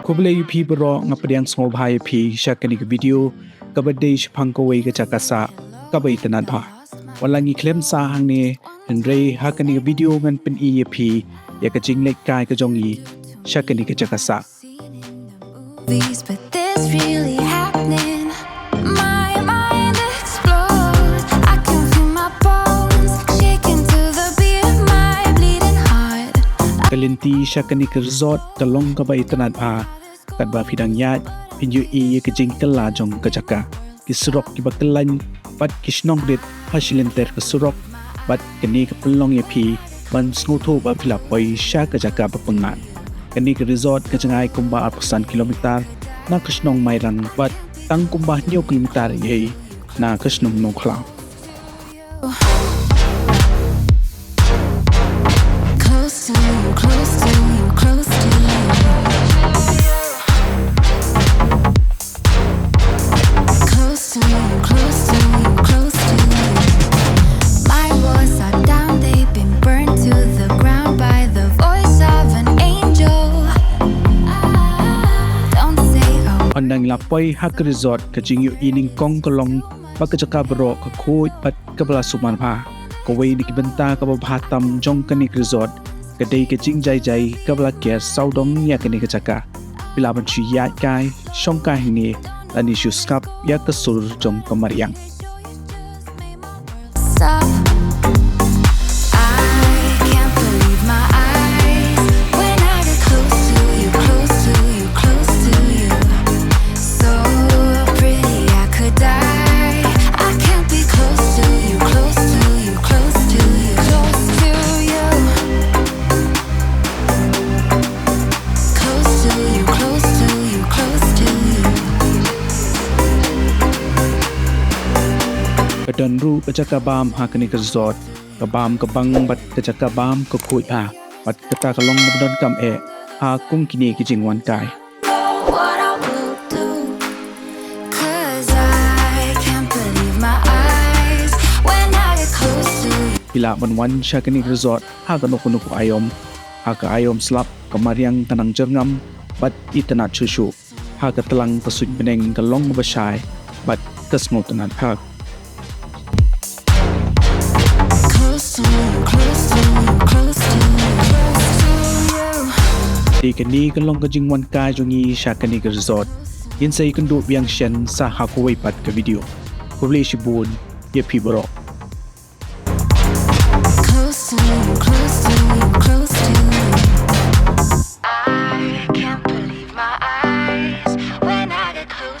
Kublai pi bro ngapriang smobhai pi syakani ke video Kadei shphang Kawei ke Jaka Sah Kaba Pyngngad pha walangi klem sa hang ni henrei hakani ke video ngan pen i pi ya ke jing lek kai ke jong i syakani ke Jaka Sah But this really happening. My mind explodes. I can feel my bones shaking to the beat of my bleeding heart. kalinti syakani ke resort kalong Kaba Pyngngad pha kadba phidang yat pinju i ke jing kala jong ke Jaka kisrok ki bakalan pat kishnong rit hasilenter ke surok bat keni ke pelong ya pi ban snutho ba phila poi sha ke Jaka Pyngngad keni ke resort ke jangai kumba 8% kilometer na kishnong mairan bat tang kumba nyo kilometer ye na kishnong Nongkhlaw Close to you, close to you, close to you. Close to you, close to you, close to you. My walls are down, they've been burned to the ground by the voice of an angel. Don't say oh. Andang lapoi hak resort ke jing yu ining kong kolong ba ke Jaka bro ke khoi pat ke bala suman pha Kawei ni kibenta ke bahatam jong kani resort Kadei ke jing jai jai ke bala ke saudong ya kani ke Jaka bila ban chu ya kai shong kai ni ani shu skap ya ke sur jong kamariang Stop. I can't believe my eyes when I get close to you, close to you, close to you. So pretty I could die. I can't be close to you, close to you, close to you, close to you. Close to you, close to you, close to you. Kadon ru ke Jaka bam ha kani ke resort ke bam ke bang bat ke Jaka bam ke khoi ha bat ke ta kalong bodon kam e ha kum kini ke jing wan kai What I will do, 'cause I can't believe my eyes when I get close to you. bila ban wan sha kani ke resort ha ka nok nuk ayom ha ka ayom slap kamariang tanang jerngam bat itynnad chushu ha ka telang pasut beneng kalong basai bat kesmo tanat phak Close to you, close to you, close to you, close to you. di kani kalong ka jing wan kai jongi sha kani ke resort yin sai kan du biang shen sa ha ko wei pat ke video ko le shi bun ye pi bro